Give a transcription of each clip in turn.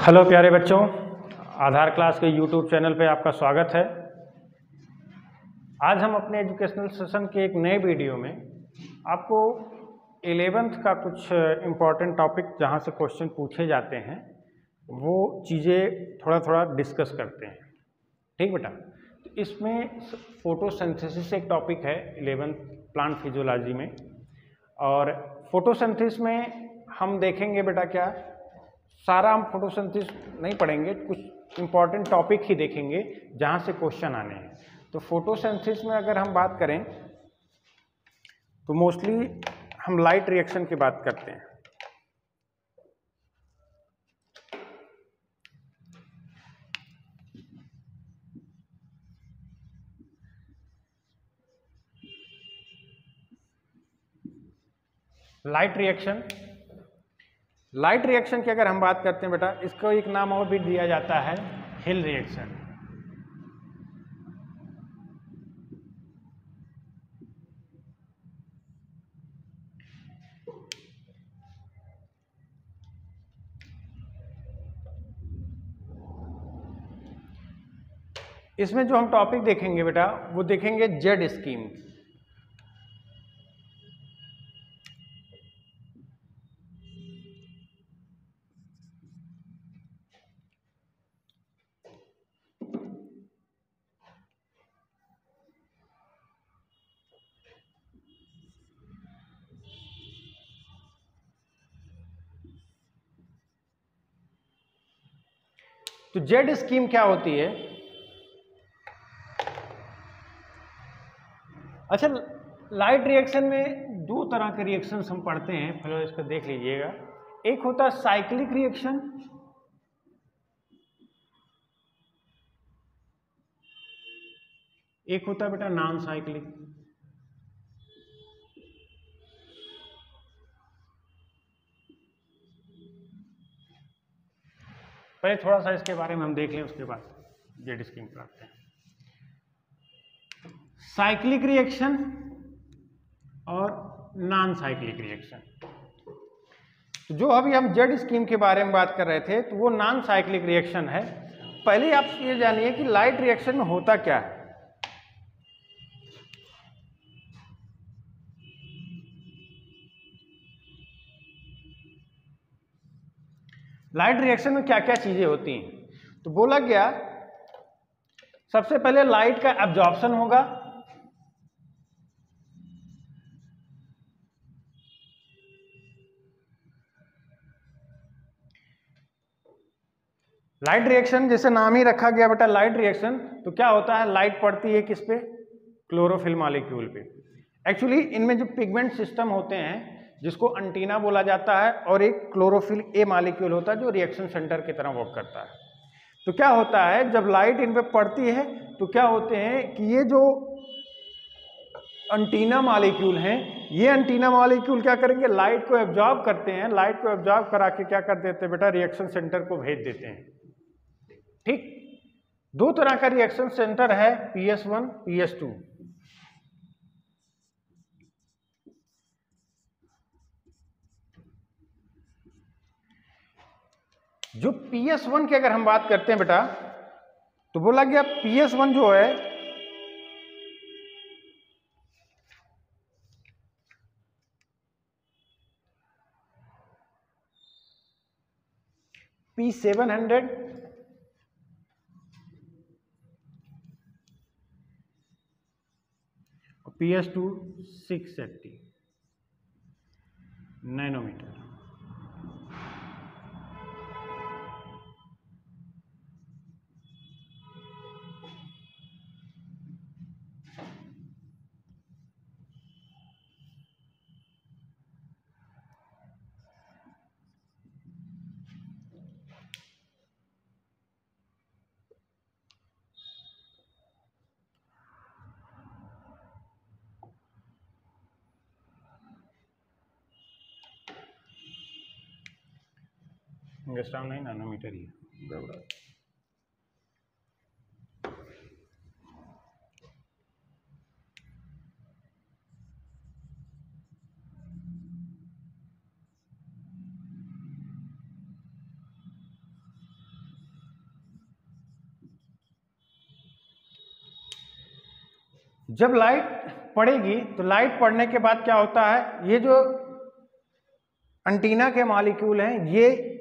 Hello प्यारे बच्चों, आधार class के यूट्यूब चैनल पे आपका स्वागत है। आज हम अपने एजुकेशनल सेशन के एक नए वीडियो में आपको 11th का कुछ इम्पॉर्टेंट टॉपिक जहाँ से क्वेश्चन पूछे जाते हैं वो चीज़ें थोड़ा डिस्कस करते हैं। ठीक बेटा, तो इसमें फोटोसिंथेसिस एक टॉपिक है 11th प्लांट फिजियोलॉजी में, और फोटोसिंथेसिस में हम देखेंगे बेटा क्या सारा हम फोटोसिंथेसिस नहीं पढ़ेंगे, कुछ इम्पॉर्टेंट टॉपिक ही देखेंगे जहाँ से क्वेश्चन आने हैं। तो फोटोसिंथेसिस में अगर हम बात करें तो मोस्टली हम लाइट रिएक्शन की बात करते हैं। लाइट रिएक्शन की अगर हम बात करते हैं बेटा, इसको एक नाम और भी दिया जाता है हिल रिएक्शन। इसमें जो हम टॉपिक देखेंगे बेटा वो देखेंगे जेड स्कीम। तो जेड स्कीम क्या होती है? अच्छा, लाइट रिएक्शन में दो तरह के रिएक्शंस हम पढ़ते हैं, फिर इसको देख लीजिएगा। एक होता है साइक्लिक रिएक्शन, एक होता है बेटा नॉन साइक्लिक। पहले थोड़ा सा इसके बारे में हम देख लें, उसके बाद जेड स्कीम पढ़ते हैं। साइक्लिक रिएक्शन और नॉन साइक्लिक रिएक्शन। तो जो अभी हम जेड स्कीम के बारे में बात कर रहे थे तो वो नॉन साइक्लिक रिएक्शन है। पहले आप ये जानिए कि लाइट रिएक्शन में होता क्या है। लाइट रिएक्शन में क्या क्या चीजें होती हैं? तो बोला गया सबसे पहले लाइट का एब्जॉर्प्शन होगा, लाइट रिएक्शन जैसे नाम ही रखा गया बेटा लाइट रिएक्शन, तो क्या होता है लाइट पड़ती है किस पे? क्लोरोफिल मॉलिक्यूल पे। एक्चुअली इनमें जो पिगमेंट सिस्टम होते हैं जिसको एंटीना बोला जाता है, और एक क्लोरोफिल ए मॉलिक्यूल होता है जो रिएक्शन सेंटर की तरह वर्क करता है। तो क्या होता है जब लाइट इन पे पड़ती है तो क्या होते हैं कि ये जो एंटीना मॉलिक्यूल हैं, ये एंटीना मॉलिक्यूल क्या करेंगे? लाइट को एब्जॉर्ब करते हैं। लाइट को एब्जॉर्ब करा के क्या कर देते हैं बेटा? रिएक्शन सेंटर को भेज देते हैं। ठीक, दो तरह का रिएक्शन सेंटर है, PS1 PS2। जो PS1 की अगर हम बात करते हैं बेटा तो बोला गया PS1 जो है P700 और PS2 680 नैनोमीटर। एंगस्ट्रॉम नहीं, नैनोमीटर ही है। जब लाइट पड़ेगी तो लाइट पड़ने के बाद क्या होता है, ये जो एंटीना के मॉलिक्यूल हैं ये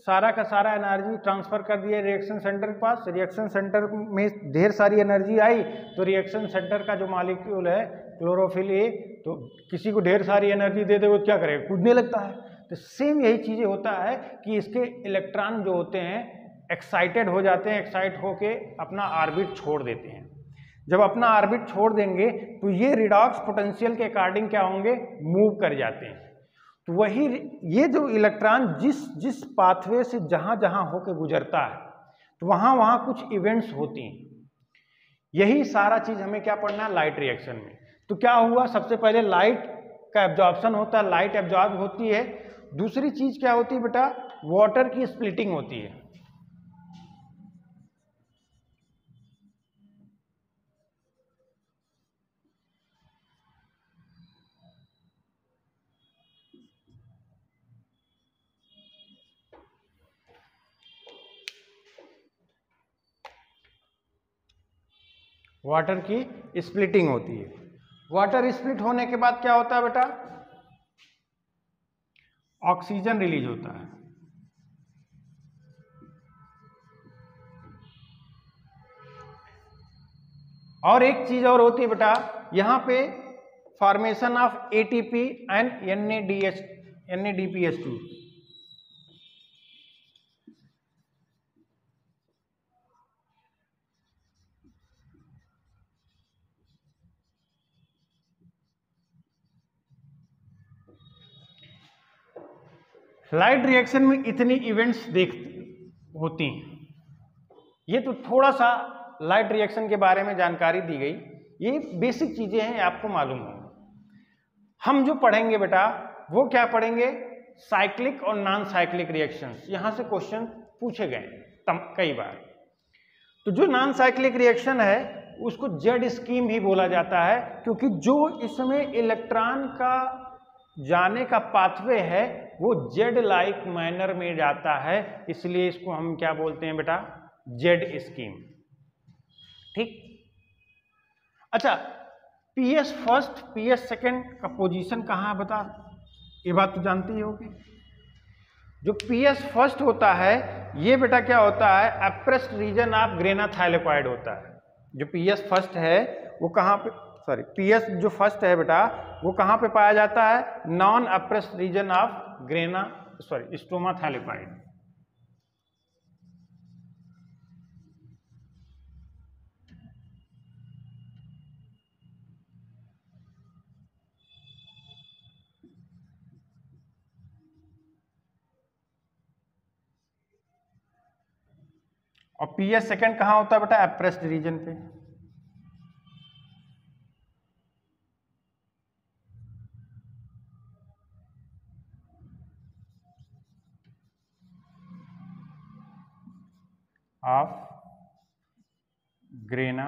सारा का सारा एनर्जी ट्रांसफर कर दिया रिएक्शन सेंटर के पास। रिएक्शन सेंटर में ढेर सारी एनर्जी आई तो रिएक्शन सेंटर का जो मॉलिक्यूल है क्लोरोफिल ए, तो किसी को ढेर सारी एनर्जी दे दे वो क्या करेगा, कूदने लगता है। तो सेम यही चीज़ें होता है कि इसके इलेक्ट्रॉन जो होते हैं एक्साइटेड हो जाते हैं, एक्साइट होके अपना ऑर्बिट छोड़ देते हैं। जब अपना ऑर्बिट छोड़ देंगे तो ये रिडॉक्स पोटेंशियल के अकॉर्डिंग क्या होंगे, मूव कर जाते हैं। तो वही ये जो इलेक्ट्रॉन जिस पाथवे से जहाँ जहाँ होके गुजरता है तो वहाँ वहाँ कुछ इवेंट्स होती हैं। यही सारा चीज़ हमें क्या पढ़ना है लाइट रिएक्शन में। तो क्या हुआ, सबसे पहले लाइट का एब्जॉर्प्शन होता है, लाइट एब्जॉर्ब होती है। दूसरी चीज़ क्या होती है बेटा, वाटर की स्प्लिटिंग होती है। वाटर की स्प्लिटिंग होती है। वाटर स्प्लिट होने के बाद क्या होता है बेटा, ऑक्सीजन रिलीज होता है। और एक चीज और होती है बेटा, यहां पे formation of ATP and NADPH2। Light reaction में इतनी इवेंट्स होती हैं। ये तो थोड़ा सा लाइट रिएक्शन के बारे में जानकारी दी गई, ये बेसिक चीजें हैं, आपको मालूम हो। हम जो पढ़ेंगे बेटा वो क्या पढ़ेंगे, साइक्लिक और नॉन साइक्लिक रिएक्शंस। यहां से क्वेश्चन पूछे गए कई बार। तो जो नॉन साइक्लिक रिएक्शन है उसको जेड स्कीम ही बोला जाता है, क्योंकि जो इसमें इलेक्ट्रॉन का जाने का पाथवे है वो जेड लाइक मैनर में जाता है, इसलिए इसको हम क्या बोलते हैं बेटा, जेड स्कीम। ठीक। अच्छा, पीएस फर्स्ट पीएस सेकंड का पोजीशन कहाँ है बता, ये बात तो जानती ही होगी। जो पीएस फर्स्ट होता है ये बेटा क्या होता है, appressed region of grana thylakoid होता है। जो पीएस फर्स्ट है वो कहाँ पे, सॉरी पीएस जो फर्स्ट है बेटा वो कहाँ पे पाया जाता है, non appressed region of grana stroma thylakoid. और पीएस सेकंड कहाँ होता है बेटा, अप्रेस्ड रीजन पे। Of grana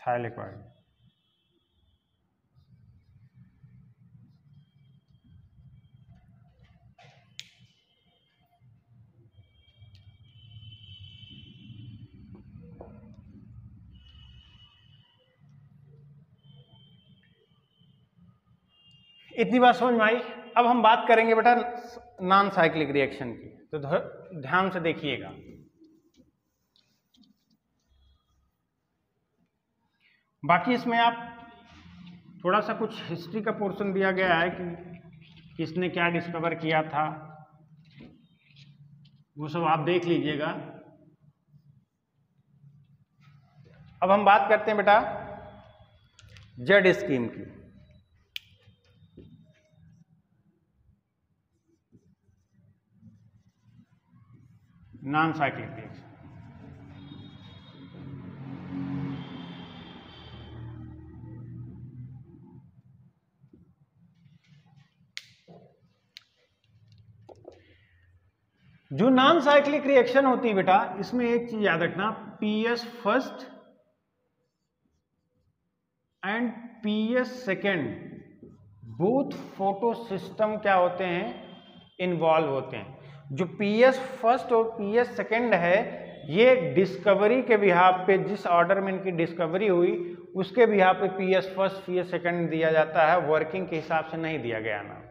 thylakoid. इतनी बात समझ में आई। अब हम बात करेंगे बेटा नॉन साइक्लिक रिएक्शन की, तो ध्यान से देखिएगा। बाकी इसमें आप थोड़ा सा कुछ हिस्ट्री का पोर्शन दिया गया है कि किसने क्या डिस्कवर किया था, वो सब आप देख लीजिएगा। अब हम बात करते हैं बेटा जेड स्कीम की। Non cyclic reaction. जो नॉन साइक्लिक रिएक्शन होती है बेटा, इसमें एक चीज याद रखना, PS first and PS second both photo system क्या होते हैं, इन्वॉल्व होते हैं। जो पीएस फर्स्ट और पीएस सेकेंड है ये डिस्कवरी के बिहाफ पे, जिस ऑर्डर में इनकी डिस्कवरी हुई उसके बिहाफ पे PS फर्स्ट PS सेकंड दिया जाता है, वर्किंग के हिसाब से नहीं दिया गया नाम।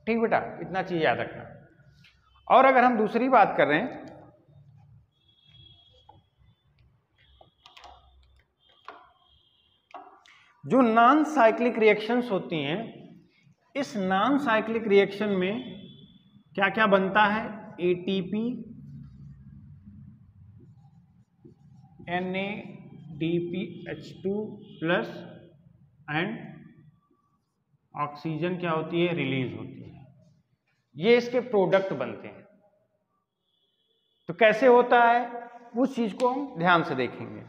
ठीक बेटा, इतना चीज याद रखना। और अगर हम दूसरी बात कर रहे हैं, जो नॉन साइक्लिक रिएक्शंस होती हैं, इस नॉन साइक्लिक रिएक्शन में क्या क्या बनता है? ATP, NADPH2 plus and oxygen क्या होती है? रिलीज होती है। ये इसके प्रोडक्ट बनते हैं। तो कैसे होता है उस चीज को हम ध्यान से देखेंगे।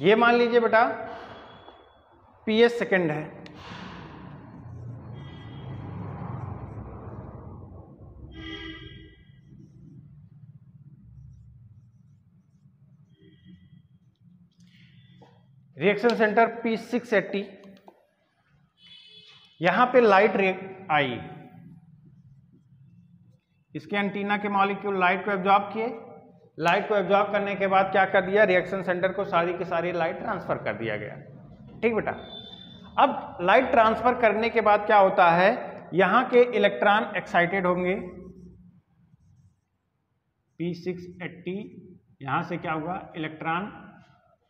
ये मान लीजिए बेटा PS सेकंड है, रिएक्शन सेंटर P680, यहां पे लाइट आई, इसके एंटीना के मॉलिक्यूल लाइट को एब्जॉर्ब किए, लाइट को एब्जॉर्ब करने के बाद क्या कर दिया? रिएक्शन सेंटर को सारी की सारी लाइट ट्रांसफर कर दिया गया। ठीक बेटा, अब लाइट ट्रांसफर करने के बाद क्या होता है? यहां के इलेक्ट्रॉन एक्साइटेड होंगे, P680, यहां से क्या हुआ? इलेक्ट्रॉन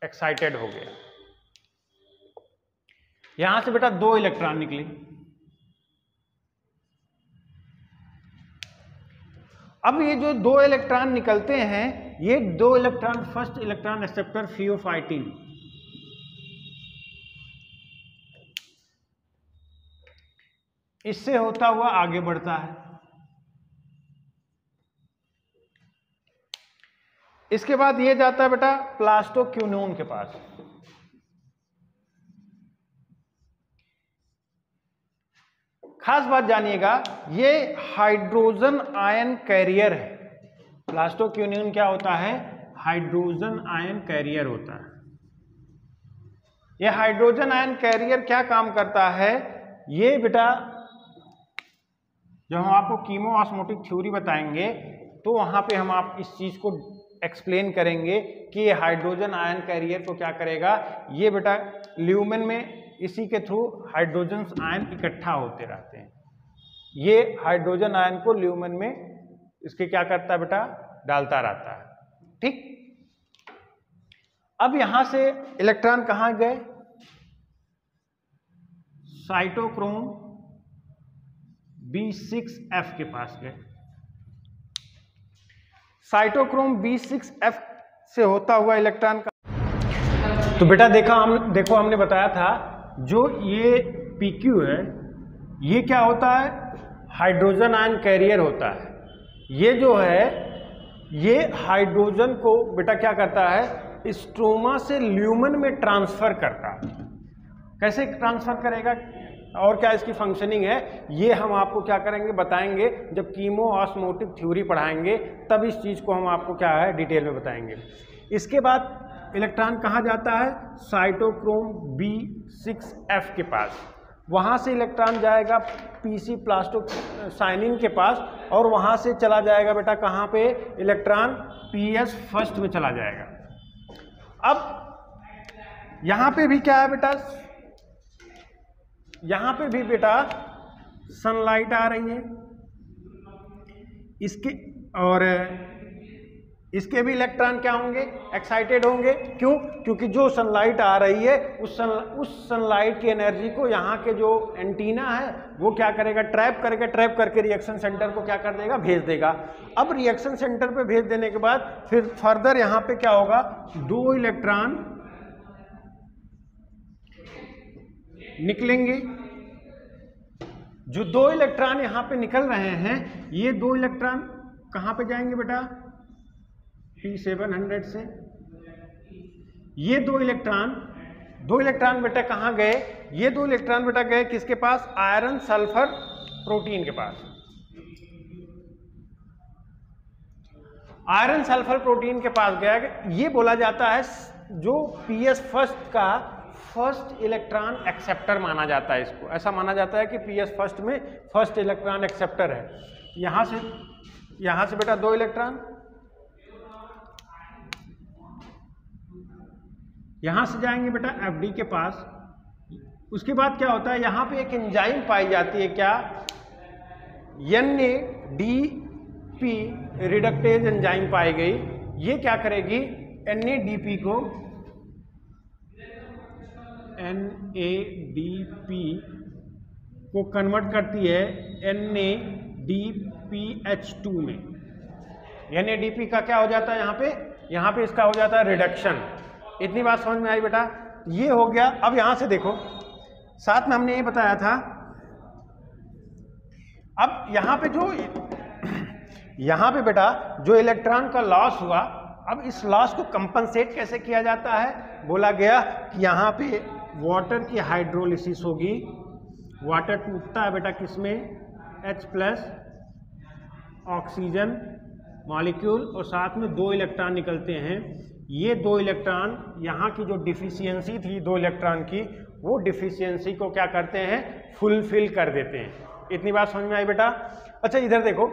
एक्साइटेड हो गया। यहां से बेटा 2 इलेक्ट्रॉन निकले। अब ये जो 2 इलेक्ट्रॉन निकलते हैं, ये 2 इलेक्ट्रॉन फर्स्ट इलेक्ट्रॉन एक्सेप्टर थियोफाइटिन, इससे होता हुआ आगे बढ़ता है। इसके बाद ये जाता है बेटा प्लास्टोक्विनोन के पास। खास बात जानिएगा, ये हाइड्रोजन आयन कैरियर है। प्लास्टोक्विनोन क्या होता है? हाइड्रोजन आयन कैरियर होता है। ये हाइड्रोजन आयन कैरियर क्या काम करता है? ये बेटा जब हम आपको कीमो ऑस्मोटिक थ्योरी बताएंगे तो वहां पे हम आप इस चीज को एक्सप्लेन करेंगे कि ये हाइड्रोजन आयन कैरियर को क्या करेगा। ये बेटा ल्यूमेन में इसी के थ्रू हाइड्रोजन आयन इकट्ठा होते रहते हैं। ये हाइड्रोजन आयन को ल्यूमेन में इसके क्या करता है बेटा? डालता रहता है। ठीक, अब यहां से इलेक्ट्रॉन कहां गए? साइटोक्रोम B6F के पास गए। साइटोक्रोम B6F से होता हुआ इलेक्ट्रॉन का, तो बेटा देखो हमने बताया था जो ये PQ है, ये क्या होता है? हाइड्रोजन आयन कैरियर होता है। ये जो है ये हाइड्रोजन को बेटा क्या करता है? स्ट्रोमा से ल्यूमेन में ट्रांसफर करता है। कैसे ट्रांसफर करेगा और क्या इसकी फंक्शनिंग है, ये हम आपको क्या करेंगे? बताएंगे। जब कीमो ऑस्मोटिक थ्योरी पढ़ाएंगे तब इस चीज को हम आपको क्या है डिटेल में बताएंगे। इसके बाद इलेक्ट्रॉन कहाँ जाता है? साइटोक्रोम B6F के पास। वहाँ से इलेक्ट्रॉन जाएगा PC प्लास्टोसाइनिन के पास और वहाँ से चला जाएगा बेटा कहाँ पे? इलेक्ट्रॉन PS फर्स्ट में चला जाएगा। अब यहाँ पे भी क्या है बेटा? यहाँ पे भी बेटा सनलाइट आ रही है, इसके और इसके भी इलेक्ट्रॉन क्या होंगे? एक्साइटेड होंगे। क्यों? क्योंकि जो सनलाइट आ रही है उस सनलाइट की एनर्जी को यहाँ के जो एंटीना है वो क्या करेगा? ट्रैप करेगा। ट्रैप करके रिएक्शन सेंटर को क्या कर देगा? भेज देगा। अब रिएक्शन सेंटर पे भेज देने के बाद फिर फर्दर यहाँ पे क्या होगा? 2 इलेक्ट्रॉन निकलेंगे। जो 2 इलेक्ट्रॉन यहाँ पे निकल रहे हैं, ये 2 इलेक्ट्रॉन कहाँ पे जाएंगे बेटा? P700 से। ये 2 इलेक्ट्रॉन दो इलेक्ट्रॉन बेटा कहाँ गए? ये दो इलेक्ट्रॉन बेटा गए किसके पास? आयरन सल्फर प्रोटीन के पास। आयरन सल्फर प्रोटीन के पास गया। ये बोला जाता है जो पीएस फर्स्ट का फर्स्ट इलेक्ट्रॉन एक्सेप्टर माना जाता है। इसको ऐसा माना जाता है कि पीएस फर्स्ट में फर्स्ट इलेक्ट्रॉन एक्सेप्टर है। यहां से बेटा दो इलेक्ट्रॉन, यहां से जाएंगे बेटा एफडी के पास। उसके बाद क्या होता है? यहां पे एक एंजाइम पाई जाती है, क्या? NADP रिडक्टेज एंजाइम पाई गई। ये क्या करेगी? NADP को कन्वर्ट करती है NADPH2 में। NADP का क्या हो जाता है यहाँ पे इसका हो जाता है रिडक्शन। इतनी बात समझ में आई बेटा? ये हो गया। अब यहां से देखो, साथ में हमने ये बताया था, अब यहाँ पे बेटा जो इलेक्ट्रॉन का लॉस हुआ, अब इस लॉस को कंपनसेट कैसे किया जाता है? बोला गया कि यहाँ पे वाटर की हाइड्रोलिसिस होगी। वाटर टूटता है बेटा किसमें? H+ ऑक्सीजन मॉलिक्यूल, और साथ में दो इलेक्ट्रॉन निकलते हैं। ये दो इलेक्ट्रॉन, यहाँ की जो डिफिशियंसी थी दो इलेक्ट्रॉन की, वो डिफिशियंसी को क्या करते हैं? फुलफिल कर देते हैं। इतनी बात समझ में आई बेटा? अच्छा इधर देखो,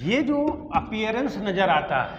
ये जो अपीयरेंस नजर आता है,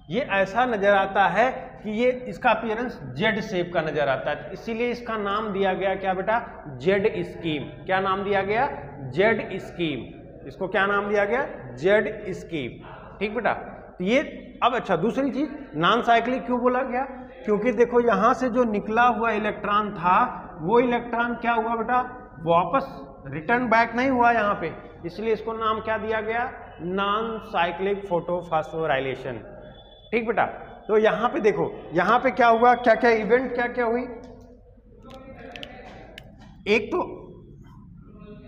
ये ऐसा नजर आता है कि ये इसका अपीयरेंस जेड शेप का नजर आता है, इसीलिए इसका नाम दिया गया क्या बेटा? Z scheme. क्या नाम दिया गया? Z scheme. इसको क्या नाम दिया गया? Z scheme. ठीक बेटा? तो ये अब अच्छा, दूसरी चीज, नॉन साइक्लिक क्यों बोला गया? क्योंकि देखो यहां से जो निकला हुआ इलेक्ट्रॉन था, वो इलेक्ट्रॉन क्या हुआ बेटा? वापस रिटर्न बैक नहीं हुआ यहाँ पे, इसलिए इसको नाम क्या दिया गया? Non cyclic photophosphorylation. ठीक बेटा? तो यहाँ पे देखो, यहाँ पे क्या हुआ, क्या क्या इवेंट क्या क्या हुई? एक तो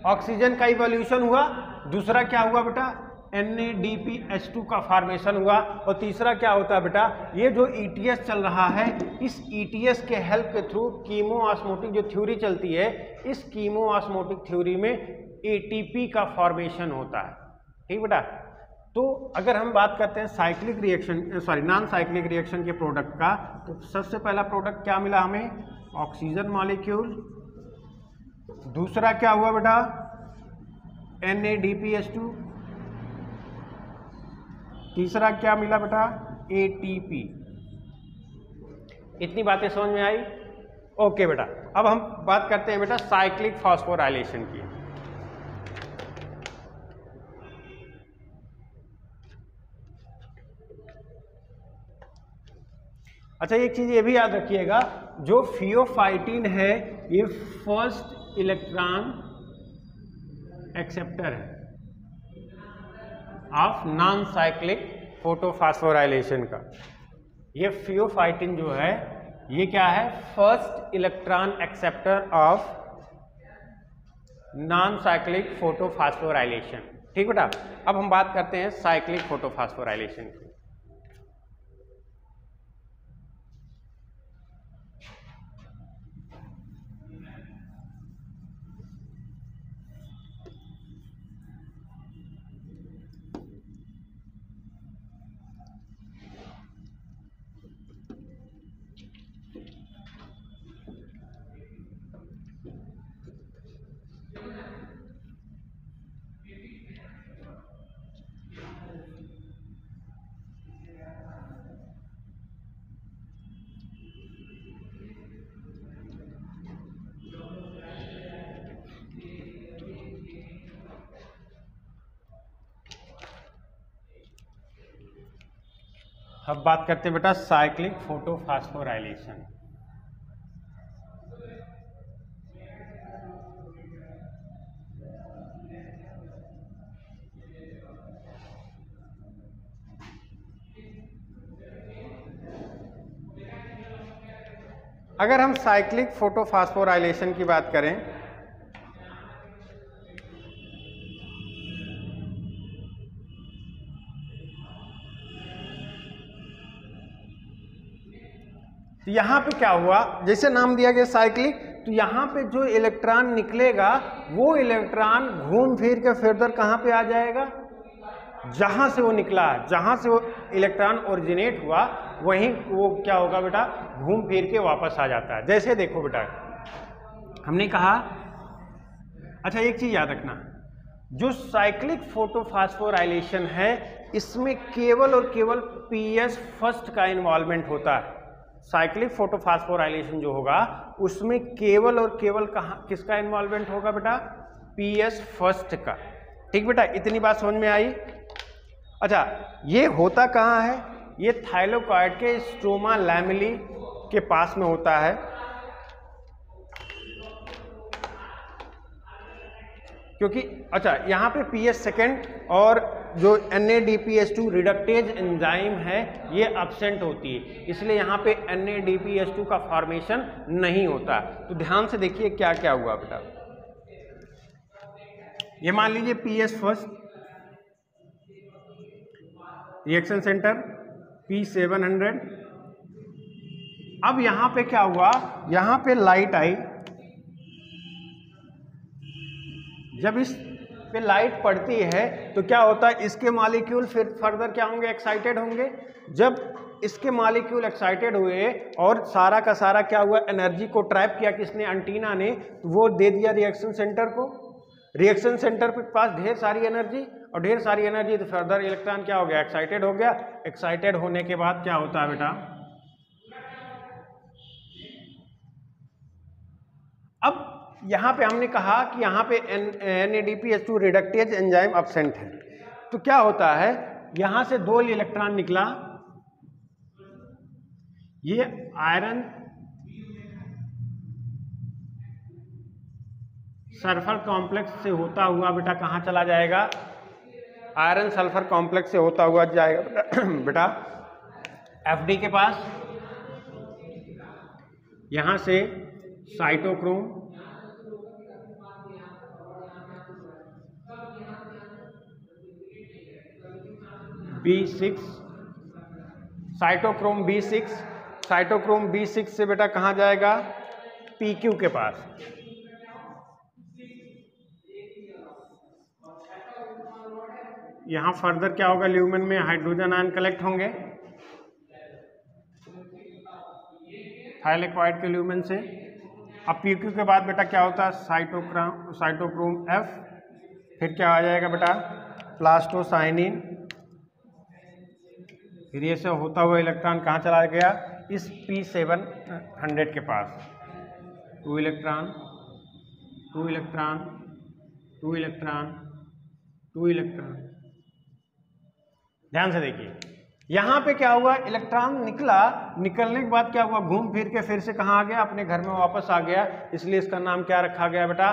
ऑक्सीजन का इवोल्यूशन हुआ, दूसरा क्या हुआ बेटा? NADPH2 का फॉर्मेशन हुआ, और तीसरा क्या होता है बेटा? ये जो ETS चल रहा है, इस ETS के हेल्प के थ्रू कीमोऑस्मोटिक जो थ्योरी चलती है, इस कीमोऑस्मोटिक थ्योरी में ATP का फॉर्मेशन होता है। ठीक बेटा? तो अगर हम बात करते हैं cyclic reaction, non cyclic reaction के प्रोडक्ट का, तो सबसे पहला प्रोडक्ट क्या मिला हमें? Oxygen molecule. दूसरा क्या हुआ बेटा? NADPH2। तीसरा क्या मिला बेटा? ATP। इतनी बातें समझ में आई? ओके बेटा, अब हम बात करते हैं बेटा साइक्लिक फॉस्फोराइलेशन की। अच्छा एक चीज ये भी याद रखिएगा, जो फियोफाइटिन है ये फर्स्ट इलेक्ट्रॉन एक्सेप्टर है ऑफ नॉन साइक्लिक फोटोफॉस्फोराइलेशन का। ये फियोफाइटिन जो है ये क्या है? First electron acceptor of non cyclic photophosphorylation. ठीक बेटा? अब हम बात करते हैं साइक्लिक फोटोफॉस्फोराइलेशन की। अब बात करते हैं बेटा साइक्लिक फोटोफॉस्फोराइलेशन। अगर हम साइक्लिक फोटोफॉस्फोराइलेशन की बात करें तो यहाँ पे क्या हुआ, जैसे नाम दिया गया साइक्लिक, तो यहाँ पे जो इलेक्ट्रॉन निकलेगा वो इलेक्ट्रॉन घूम फिर के फर्दर कहाँ पे आ जाएगा, जहाँ से वो निकला, जहाँ से वो इलेक्ट्रॉन ओरिजिनेट हुआ वहीं वो क्या होगा बेटा, घूम फिर के वापस आ जाता है। जैसे देखो बेटा, हमने कहा, अच्छा एक चीज़ याद रखना, जो साइक्लिक फोटोफॉस्फोराइलेशन है इसमें केवल और केवल पीएस फर्स्ट का इन्वॉल्वमेंट होता है। साइक्लिक फोटोफॉस्फोराइलेशन जो होगा उसमें केवल और केवल किसका इन्वॉल्वमेंट होगा बेटा, पीएस फर्स्ट का। ठीक बेटा, इतनी बात समझ में आई। अच्छा, ये होता कहाँ है, ये थाइलाकोइड के स्ट्रोमा लैमेली के पास में होता है, क्योंकि अच्छा यहाँ पे पीएस सेकेंड और जो NADPH2 रिडक्टेज एंजाइम है ये एब्सेंट होती है, इसलिए यहाँ पे NADPH2 का फॉर्मेशन नहीं होता। तो ध्यान से देखिए क्या क्या हुआ बेटा। ये मान लीजिए PS first, reaction centre P700। अब यहाँ पे क्या हुआ, यहाँ पे लाइट आई, जब इस पे लाइट पड़ती है तो क्या होता है, इसके मॉलिक्यूल फिर फर्दर क्या होंगे, एक्साइटेड होंगे। जब इसके मॉलिक्यूल एक्साइटेड हुए और सारा का सारा क्या हुआ, एनर्जी को ट्रैप किया किसने, एंटीना ने, तो वो दे दिया रिएक्शन सेंटर को। रिएक्शन सेंटर के पास ढेर सारी एनर्जी, और ढेर सारी एनर्जी तो फर्दर इलेक्ट्रॉन क्या हो गया, एक्साइटेड हो गया। एक्साइटेड होने के बाद क्या होता है बेटा, अब यहाँ पे हमने कहा कि यहाँ पे NADPH2 रिडक्टेज एंजाइम एब्सेंट है, तो क्या होता है, यहाँ से 2 इलेक्ट्रॉन निकला, ये आयरन सल्फर कॉम्प्लेक्स से होता हुआ बेटा कहाँ चला जाएगा, आयरन सल्फर कॉम्प्लेक्स से होता हुआ जाएगा बेटा FD के पास। यहाँ से cytochrome B6, cytochrome B6, cytochrome B6 से बेटा कहाँ जाएगा, PQ के पास। यहाँ फर्दर क्या होगा, ल्यूमेन में हाइड्रोजन आयन कलेक्ट होंगे थाइलाकोइड के ल्यूमेन से। अब PQ के बाद बेटा क्या होता है, साइटोक्रोम F, फिर क्या आ जाएगा बेटा, प्लास्टोसाइनिन। फिर ये सब होता हुआ इलेक्ट्रॉन कहाँ चला गया, इस P700 के पास। 2 इलेक्ट्रॉन 2 इलेक्ट्रॉन 2 इलेक्ट्रॉन 2 इलेक्ट्रॉन। ध्यान से देखिए, यहाँ पे क्या हुआ, इलेक्ट्रॉन निकला, निकलने के बाद क्या हुआ, घूम फिर के फिर से कहाँ आ गया, अपने घर में वापस आ गया, इसलिए इसका नाम क्या रखा गया बेटा,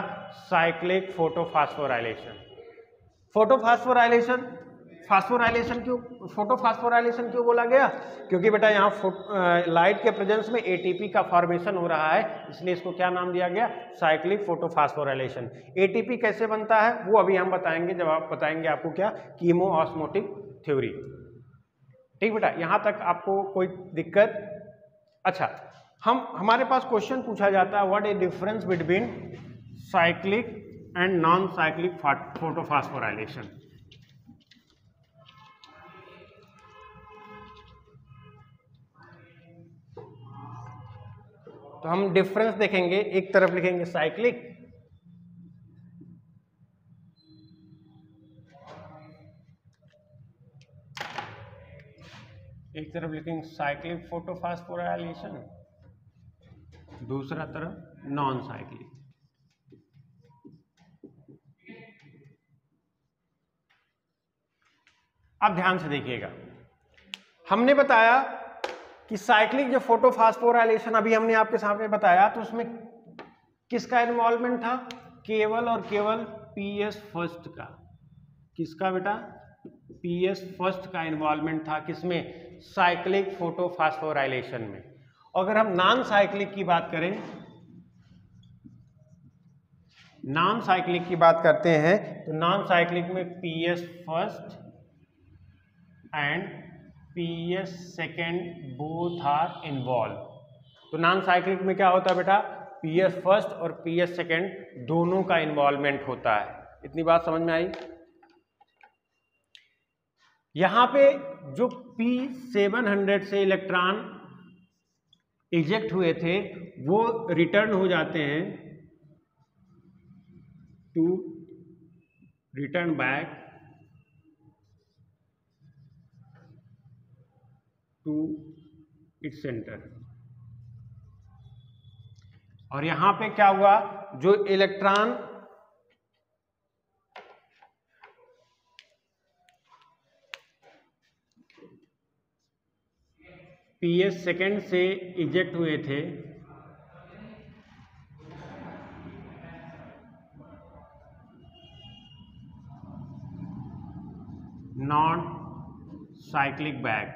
साइक्लिक फोटोफॉस्फोराइलेशन। फोटोफॉस्फोराइलेशन क्यों बोला गया, क्योंकि बेटा यहाँ लाइट के प्रेजेंस में ATP का फॉर्मेशन हो रहा है, इसलिए इसको क्या नाम दिया गया, साइक्लिक फोटोफॉस्फोराइलेशन। ATP कैसे बनता है वो अभी हम बताएंगे, जब आप बताएंगे आपको क्या, कीमो ऑस्मोटिक थ्योरी। ठीक बेटा, यहाँ तक आपको कोई दिक्कत। अच्छा, हमारे पास क्वेश्चन पूछा जाता है, what is difference between cyclic and non cyclic photophosphorylation. तो हम डिफरेंस देखेंगे, एक तरफ लिखेंगे साइक्लिक, एक तरफ लिखेंगे साइक्लिक फोटोफॉस्फोराइलेशन, दूसरा तरफ नॉन साइक्लिक। अब ध्यान से देखिएगा, हमने बताया कि साइक्लिक जो फोटोफॉस्फोराइलेशन अभी हमने आपके सामने बताया, तो उसमें किसका इन्वॉल्वमेंट था, केवल और केवल पीएस फर्स्ट का। किसका बेटा, पीएस फर्स्ट का इन्वॉल्वमेंट था, किसमें, साइक्लिक फोटोफॉस्फोराइलेशन में। अगर हम नॉन साइक्लिक की बात करें, नॉन साइक्लिक की बात करते हैं, तो नॉन साइक्लिक में PS first and PS second both are involve. तो नॉन साइक्लिक में क्या होता है बेटा, पीएस फर्स्ट और पीएस सेकेंड दोनों का इन्वॉल्वमेंट होता है। इतनी बात समझ में आई। यहां पे जो P700 से इलेक्ट्रॉन इजेक्ट हुए थे वो रिटर्न हो जाते हैं to return back to its centre. और यहां पे क्या हुआ, जो इलेक्ट्रॉन पीएस सेकेंड से इजेक्ट हुए थे नॉट साइक्लिक बैक,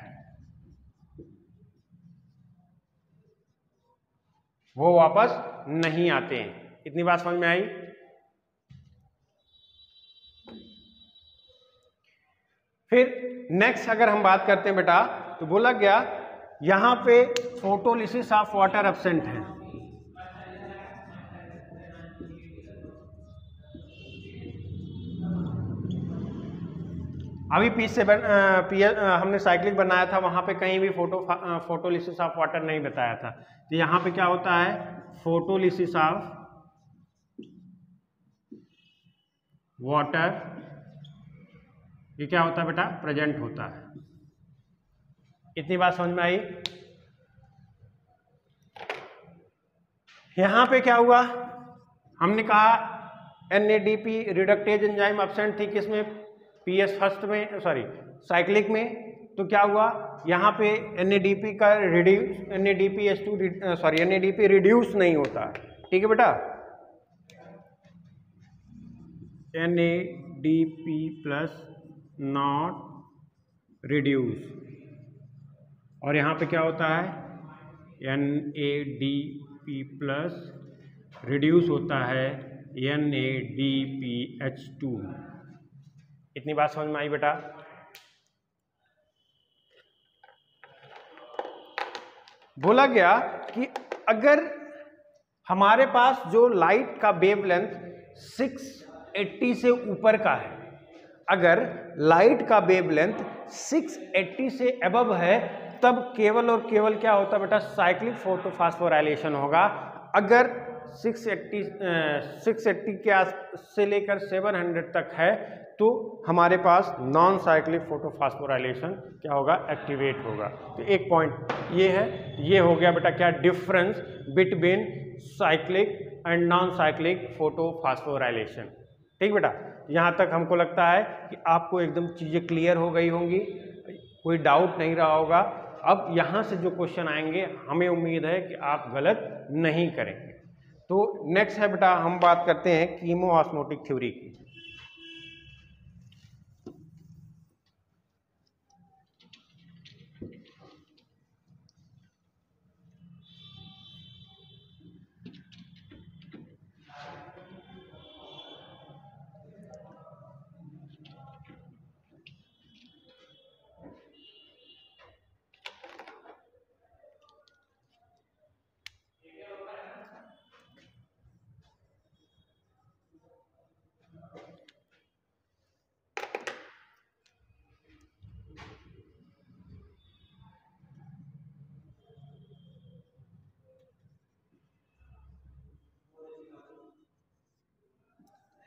वो वापस नहीं आते हैं। इतनी बात समझ में आई। फिर नेक्स्ट अगर हम बात करते हैं बेटा, तो बोला गया यहां पे फोटोलिसिस ऑफ वाटर एब्सेंट है। अभी हमने साइक्लिक बनाया था, वहां पे कहीं भी फोटोलिसिस ऑफ वाटर नहीं बताया था। तो यहां पे क्या होता है, फोटोलिसिस ऑफ वाटर, ये क्या होता है बेटा, प्रेजेंट होता है। इतनी बात समझ में आई। यहां पे क्या हुआ, हमने कहा NADP रिडक्टेज एंजाइम एब्सेंट थी किसमें, पीएस फर्स्ट में, सॉरी साइक्लिक में। तो क्या हुआ, यहाँ पे NADP रिड्यूस नहीं होता। ठीक है बेटा, NADP प्लस नॉट रिड्यूस। और यहाँ पे क्या होता है, NADP प्लस रिड्यूस होता है NADPH2। इतनी बात समझ में आई बेटा। बोला गया कि अगर हमारे पास जो लाइट का वेवलेंथ 680 से ऊपर का है, अगर लाइट का वेवलेंथ 680 से अबव है, तब केवल और केवल क्या होता है बेटा, साइक्लिक फोटोफॉस्फोराइलेशन होगा। अगर 680 के आस से लेकर 700 तक है तो हमारे पास नॉन साइक्लिक फोटोफॉस्फोराइलेशन क्या होगा, एक्टिवेट होगा। तो एक पॉइंट ये है, ये हो गया बेटा क्या, difference between cyclic and non cyclic photophosphorylation. ठीक बेटा, यहाँ तक हमको लगता है कि आपको एकदम चीज़ें क्लियर हो गई होंगी, कोई डाउट नहीं रहा होगा। अब यहाँ से जो क्वेश्चन आएंगे हमें उम्मीद है कि आप गलत नहीं करेंगे। तो नेक्स्ट है बेटा, हम बात करते हैं कीमोऑस्मोटिक थ्योरी की।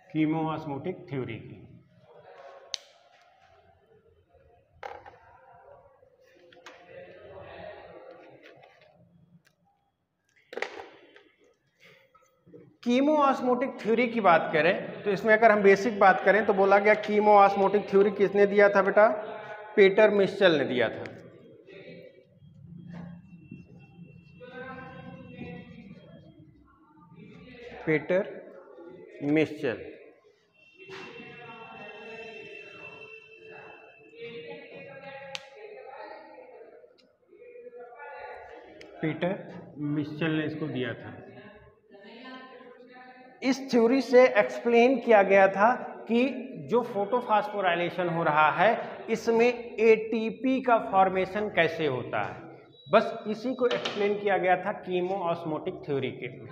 कीमोऑस्मोटिक थ्योरी की कीमोऑस्मोटिक थ्योरी की बात करें तो इसमें अगर हम बेसिक बात करें तो बोला गया कीमोऑस्मोटिक थ्योरी किसने दिया था बेटा, पीटर मिशेल ने दिया था। Peter Michel. पीटर मिशेल ने इसको दिया था। इस थ्योरी से एक्सप्लेन किया गया था कि जो फोटोफॉस्फोराइलेशन हो रहा है इसमें एटीपी का फॉर्मेशन कैसे होता है। बस इसी को एक्सप्लेन किया गया था कीमोऑस्मोटिक थ्योरी के लिए।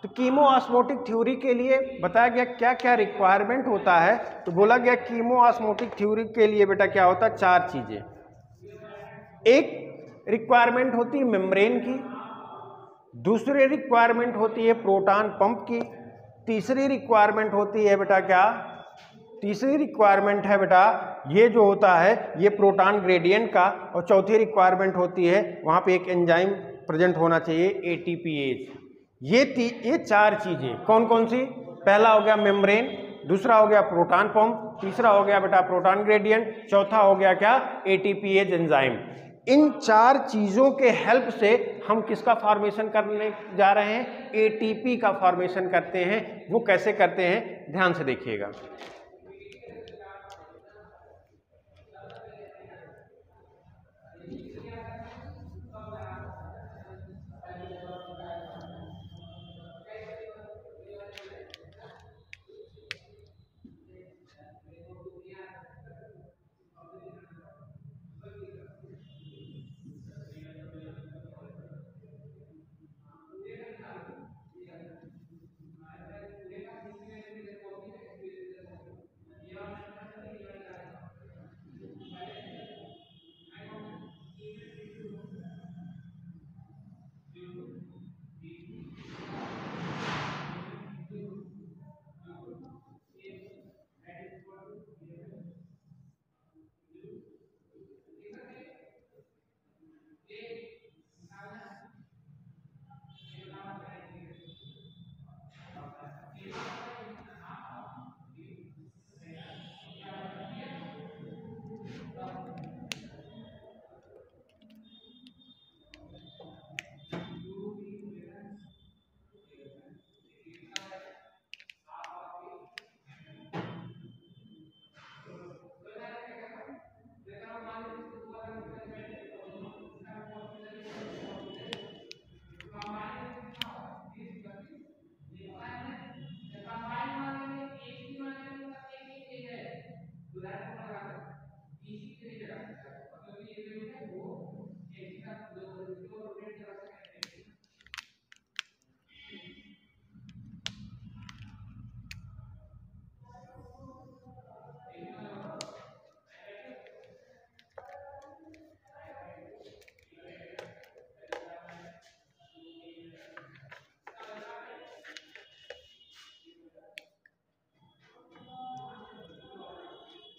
तो कीमोऑस्मोटिक थ्योरी के लिए बताया गया क्या क्या रिक्वायरमेंट होता है। तो बोला गया कीमोऑस्मोटिक थ्योरी के लिए बेटा क्या होता है, 4 चीजें। एक रिक्वायरमेंट होती है मेम्ब्रेन की, दूसरी रिक्वायरमेंट होती है प्रोटॉन पंप की, तीसरी रिक्वायरमेंट होती है बेटा क्या, तीसरी रिक्वायरमेंट है बेटा ये जो होता है ये प्रोटॉन ग्रेडियंट का, और चौथी रिक्वायरमेंट होती है वहाँ पे एक एंजाइम प्रेजेंट होना चाहिए एटीपीएज। ये 4 चीजें कौन कौन सी, पहला हो गया मेम्ब्रेन, दूसरा हो गया प्रोटॉन पंप, तीसरा हो गया बेटा प्रोटॉन ग्रेडियंट, चौथा हो गया क्या, एटीपीएज एंजाइम। इन 4 चीजों के हेल्प से हम किसका फॉर्मेशन करने जा रहे हैं, एटीपी का फॉर्मेशन करते हैं। वो कैसे करते हैं ध्यान से देखिएगा।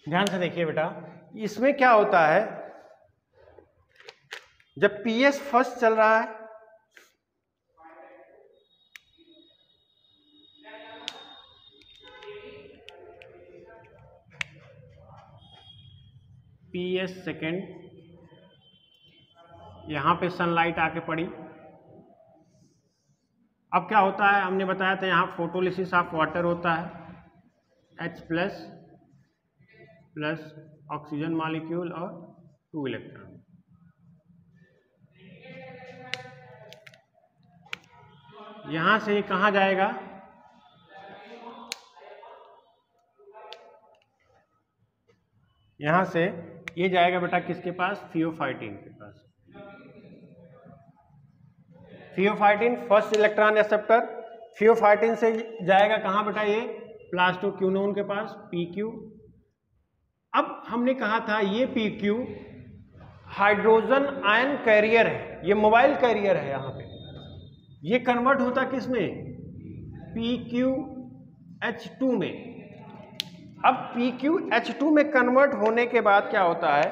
ध्यान से देखिए बेटा, इसमें क्या होता है जब पीएस फर्स्ट चल रहा है, पीएस सेकेंड, यहां पे सनलाइट आके पड़ी। अब क्या होता है, हमने बताया था यहां फोटोलिसिस ऑफ वाटर होता है, H प्लस ऑक्सीजन मॉलिक्यूल और 2 इलेक्ट्रॉन। यहां से ये कहां जाएगा, यहां से ये जाएगा बेटा किसके पास, थियोफाइटिन के पास। थियोफाइटिन फर्स्ट इलेक्ट्रॉन एक्सेप्टर, थियोफाइटिन से जाएगा कहां बेटा, ये प्लास्टोक्यूनोन के पास, PQ। अब हमने कहा था ये PQ हाइड्रोजन आयन कैरियर है, ये मोबाइल कैरियर है। यहां पे ये कन्वर्ट होता किसमें, PQH2 में। अब PQH2 में कन्वर्ट होने के बाद क्या होता है,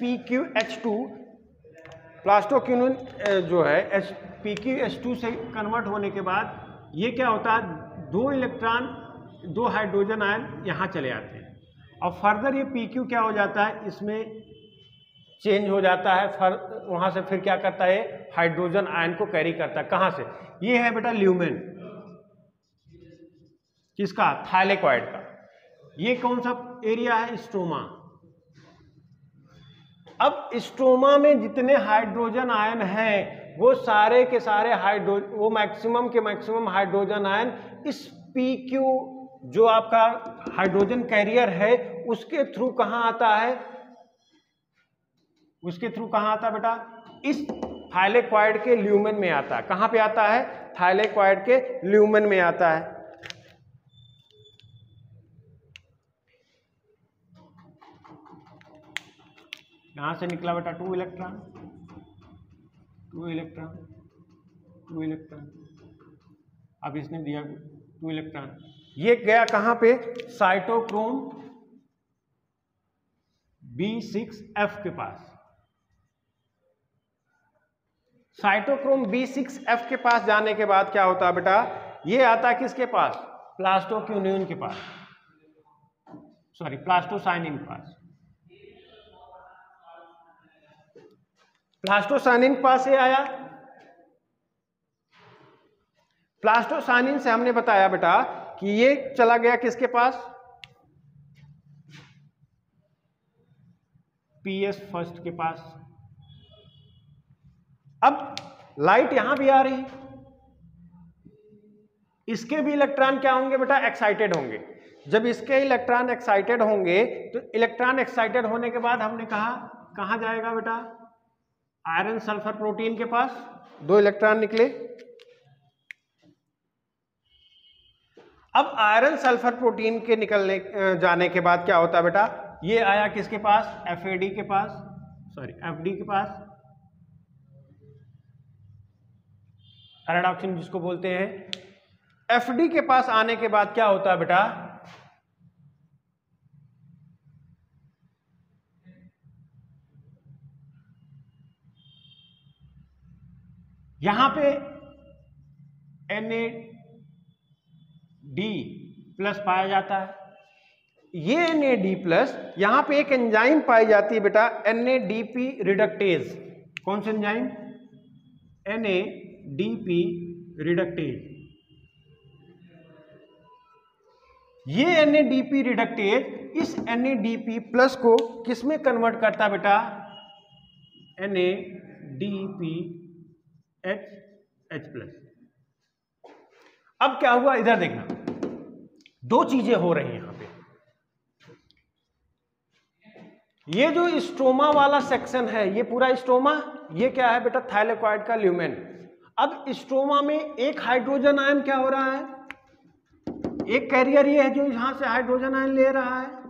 PQH2 प्लास्टोक्यूनोन जो है PQH2 से कन्वर्ट होने के बाद ये क्या होता है, 2 इलेक्ट्रॉन 2 हाइड्रोजन आयन यहाँ चले आते हैं, और फर्दर ये PQ क्या हो जाता है, इसमें चेंज हो जाता है, वहाँ से फिर क्या करता है, हाइड्रोजन आयन को कैरी करता है। कहाँ से, ये है बेटा ल्यूमेन, किसका, थाइलेकॉइड का। ये कौन सा एरिया है, स्ट्रोमा। अब स्ट्रोमा में जितने हाइड्रोजन आयन हैं वो सारे के सारे वो मैक्सिमम के मैक्सिमम हाइड्रोजन आयन इस PQ जो आपका हाइड्रोजन कैरियर है उसके थ्रू कहां आता है, उसके थ्रू कहां आता है बेटा, इस थाइलेक्वाइड के ल्यूमेन में आता है। कहां पे आता है, थाइलेक्वाइड के ल्यूमेन में आता है। यहां से निकला बेटा 2 इलेक्ट्रॉन, 2 इलेक्ट्रॉन, 2 इलेक्ट्रॉन, अब इसने दिया 2 इलेक्ट्रॉन, ये गया कहां पे, साइटोक्रोम B6F के पास। साइटोक्रोम B6F के पास जाने के बाद क्या होता है बेटा, ये आता है किसके पास, प्लास्टोक्विनोन के पास, सॉरी प्लास्टोसाइनिन के पास। प्लास्टोसाइनिन के पास से आया, प्लास्टोसाइनिन से हमने बताया बेटा कि ये चला गया किसके पास, PS फर्स्ट के पास। अब लाइट यहां भी आ रही, इसके भी इलेक्ट्रॉन क्या होंगे बेटा, एक्साइटेड होंगे। जब इसके इलेक्ट्रॉन एक्साइटेड होंगे तो इलेक्ट्रॉन एक्साइटेड होने के बाद हमने कहा कहां जाएगा बेटा, आयरन सल्फर प्रोटीन के पास, 2 इलेक्ट्रॉन निकले। अब आयरन सल्फर प्रोटीन के निकलने जाने के बाद क्या होता है बेटा, ये आया किसके पास, FAD के पास, सॉरी FD के पास, पैराडॉक्सिन जिसको बोलते हैं। FD के पास आने के बाद क्या होता है बेटा, यहां पे NAD+ पाया जाता है। ये NAD+, यहां पे एक एंजाइम पाई जाती है बेटा, NADP रिडक्टेज। कौन सी एंजाइम, NADP रिडक्टेज। ये NADP रिडक्टेज इस NADP+ को किस में कन्वर्ट करता है बेटा, NADPH+। अब क्या हुआ, इधर देखना, 2 चीजें हो रही हैं यहां पे। ये जो स्ट्रोमा वाला सेक्शन है, ये पूरा स्ट्रोमा, ये क्या है बेटा, थाइलेक्वाइड का ल्यूमेन। अब स्ट्रोमा में एक हाइड्रोजन आयन क्या हो रहा है, एक कैरियर ये है जो यहां से हाइड्रोजन आयन ले रहा है,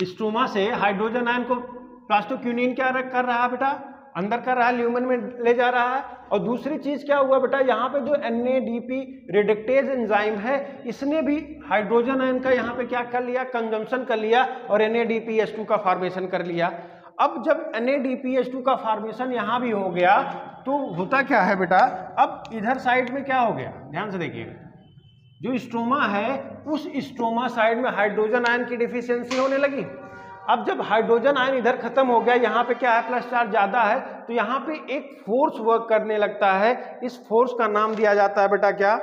स्ट्रोमा से हाइड्रोजन आयन को प्लास्टोक्विनोन क्या कर रहा है बेटा, अंदर कर रहा है, ल्यूमेन में ले जा रहा है। और दूसरी चीज क्या हुआ बेटा, यहाँ पे जो NADP रिडक्टेज एंजाइम है, इसने भी हाइड्रोजन आयन का यहाँ पे क्या कर लिया, कंजम्पशन कर लिया और NADPH2 का फॉर्मेशन कर लिया। अब जब NADPH2 का फॉर्मेशन यहाँ भी हो गया तो होता क्या है बेटा, अब इधर साइड में क्या हो गया, ध्यान से देखिएगा, जो स्ट्रोमा है उस स्ट्रोमा साइड में हाइड्रोजन आयन की डिफिशियंसी होने लगी। अब जब हाइड्रोजन आयन इधर खत्म हो गया, यहाँ पे क्या है, प्लस चार्ज ज्यादा है, तो यहाँ पे एक फोर्स वर्क करने लगता है। इस फोर्स का नाम दिया जाता है बेटा क्या,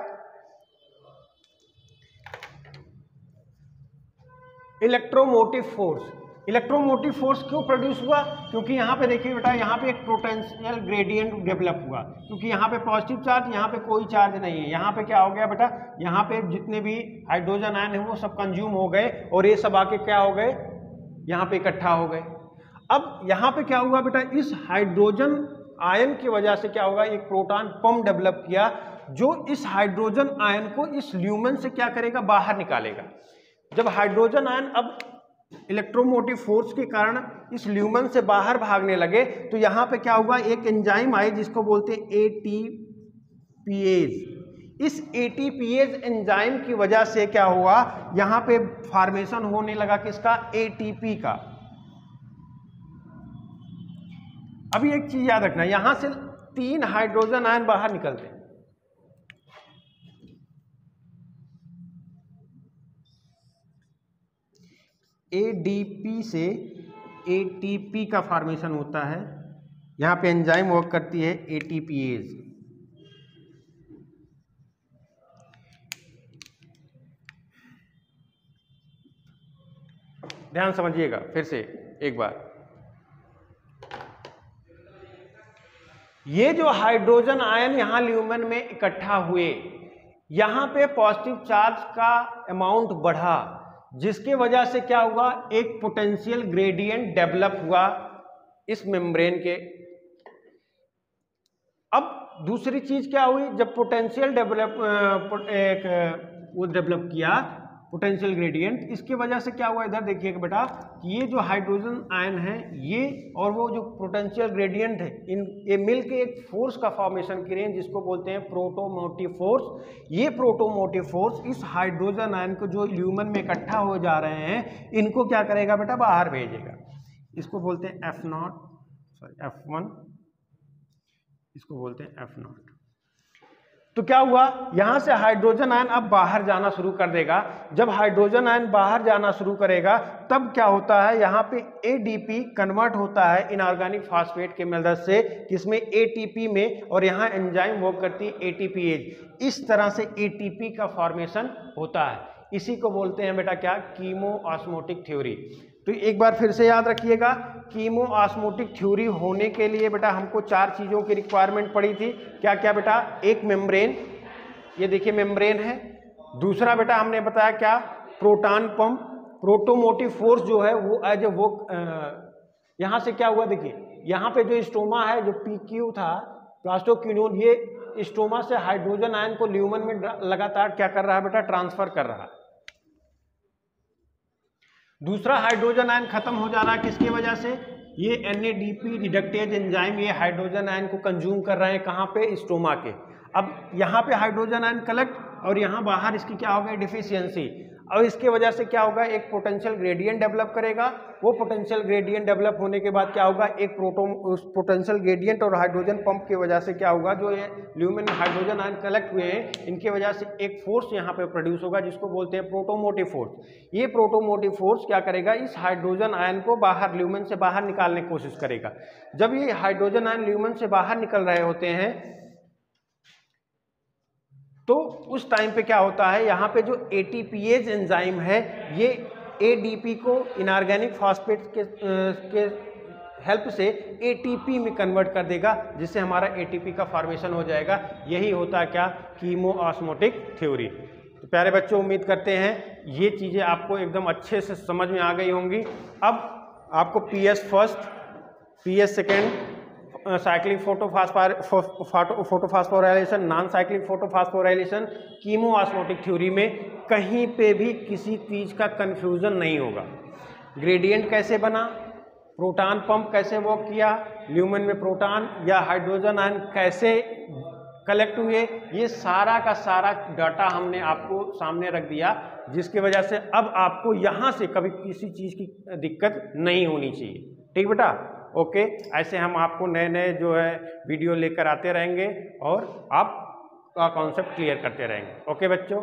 इलेक्ट्रोमोटिव फोर्स। इलेक्ट्रोमोटिव फोर्स क्यों प्रोड्यूस हुआ, क्योंकि यहाँ पे देखिए बेटा, यहाँ पे एक पोटेंशियल ग्रेडियंट डेवलप हुआ, क्योंकि यहाँ पे पॉजिटिव चार्ज, यहाँ पे कोई चार्ज नहीं है। यहाँ पे क्या हो गया बेटा, यहाँ पे जितने भी हाइड्रोजन आयन है वो सब कंज्यूम हो गए और ये सब आके क्या हो गए, यहाँ पे इकट्ठा हो गए। अब यहाँ पे क्या हुआ बेटा, इस हाइड्रोजन आयन की वजह से क्या होगा, एक प्रोटॉन पंप डेवलप किया जो इस हाइड्रोजन आयन को इस ल्यूमेन से क्या करेगा, बाहर निकालेगा। जब हाइड्रोजन आयन अब इलेक्ट्रोमोटिव फोर्स के कारण इस ल्यूमेन से बाहर भागने लगे तो यहाँ पे क्या हुआ, एक एंजाइम आई जिसको बोलते हैं ATPase। इस ATPase एंजाइम की वजह से क्या हुआ, यहाँ पे फॉर्मेशन होने लगा किसका, ATP का। अभी एक चीज याद रखना, यहां से 3 हाइड्रोजन आयन बाहर निकलते हैं, ADP से ATP का फॉर्मेशन होता है। यहां पे एंजाइम वर्क करती है ATPase। ध्यान समझिएगा फिर से, एक बार, ये जो हाइड्रोजन आयन यहां ल्यूमेन में इकट्ठा हुए, यहां पे पॉजिटिव चार्ज का अमाउंट बढ़ा, जिसके वजह से क्या हुआ, एक पोटेंशियल ग्रेडियंट डेवलप हुआ इस मेम्ब्रेन के। अब दूसरी चीज क्या हुई, जब पोटेंशियल डेवलप किया पोटेंशियल ग्रेडियंट, इसके वजह से क्या हुआ, इधर देखिएगा बेटा, ये जो हाइड्रोजन आयन है ये और वो जो पोटेंशियल ग्रेडियंट है, ये मिलके एक फोर्स का फॉर्मेशन करें जिसको बोलते हैं प्रोटोमोटिव फोर्स। ये प्रोटोमोटिव फोर्स इस हाइड्रोजन आयन को जो ल्यूमेन में इकट्ठा हो जा रहे हैं, इनको क्या करेगा बेटा, बाहर भेजेगा। इसको बोलते हैं F1, इसको बोलते हैं F0। तो क्या हुआ, यहां से हाइड्रोजन आयन अब बाहर जाना शुरू कर देगा। जब हाइड्रोजन आयन बाहर जाना शुरू करेगा तब क्या होता है, यहाँ पे ADP कन्वर्ट होता है इनऑर्गेनिक फास्फेट के मदद से, किसमें, ATP में, और यहाँ एंजाइम वर्क करती है ATPase। इस तरह से ATP का फॉर्मेशन होता है। इसी को बोलते हैं बेटा क्या, कीमोऑस्मोटिक थ्योरी। तो एक बार फिर से याद रखिएगा, कीमोऑस्मोटिक थ्योरी होने के लिए बेटा हमको 4 चीजों की रिक्वायरमेंट पड़ी थी। क्या क्या बेटा, एक मेम्ब्रेन, ये देखिए मेम्ब्रेन है। दूसरा बेटा हमने बताया क्या, प्रोटॉन पंप, प्रोटोमोटिव फोर्स जो है वो एज ए वो यहाँ से क्या हुआ, देखिए यहाँ पे जो स्टोमा है, जो PQ था प्लास्टोक्विनोन, ये स्टोमा से हाइड्रोजन आयन को ल्यूमेन में लगातार क्या कर रहा है बेटा, ट्रांसफर कर रहा है। दूसरा, हाइड्रोजन आयन खत्म हो जा रहा है, किसकी वजह से, ये NADP रिडक्टेज एंजाइम ये हाइड्रोजन आयन को कंज्यूम कर रहे हैं, कहाँ पे, स्टोमा के। अब यहाँ पे हाइड्रोजन आयन कलेक्ट और यहाँ बाहर इसकी क्या होगा, डिफिशियंसी। और इसके वजह से क्या होगा, एक पोटेंशियल ग्रेडियंट डेवलप करेगा। वो पोटेंशियल ग्रेडियंट डेवलप होने के बाद क्या होगा, एक उस पोटेंशियल ग्रेडियंट और हाइड्रोजन पंप की वजह से क्या होगा, जो ये ल्यूमेन में हाइड्रोजन आयन कलेक्ट हुए हैं, इनकी वजह से एक फोर्स यहाँ पे प्रोड्यूस होगा जिसको बोलते हैं प्रोटोमोटिव फोर्स। ये प्रोटोमोटिव फोर्स क्या करेगा, इस हाइड्रोजन आयन को बाहर ल्यूमेन से बाहर निकालने की कोशिश करेगा। जब ये हाइड्रोजन आयन ल्यूमेन से बाहर निकल रहे होते हैं तो उस टाइम पे क्या होता है, यहाँ पे जो ATPase एंजाइम है ये ADP को इनऑर्गेनिक फास्फेट के हेल्प से ATP में कन्वर्ट कर देगा, जिससे हमारा ATP का फॉर्मेशन हो जाएगा। यही होता है क्या, कीमोऑस्मोटिक थ्योरी। तो प्यारे बच्चों, उम्मीद करते हैं ये चीज़ें आपको एकदम अच्छे से समझ में आ गई होंगी। अब आपको PS first, PS second, cyclic photophosphorylation, non cyclic photophosphorylation, कीमोऑस्मोटिक theory में कहीं पे भी किसी चीज का कंफ्यूजन नहीं होगा। ग्रेडियंट कैसे बना, प्रोटॉन पंप कैसे वर्क किया, ल्यूमेन में प्रोटॉन या हाइड्रोजन आयन कैसे कलेक्ट हुए, ये सारा का सारा डाटा हमने आपको सामने रख दिया, जिसकी वजह से अब आपको यहाँ से कभी किसी चीज़ की दिक्कत नहीं होनी चाहिए। ठीक बेटा, ओके। ऐसे हम आपको नए नए जो है वीडियो लेकर आते रहेंगे और आपका कॉन्सेप्ट क्लियर करते रहेंगे। ओके बच्चों।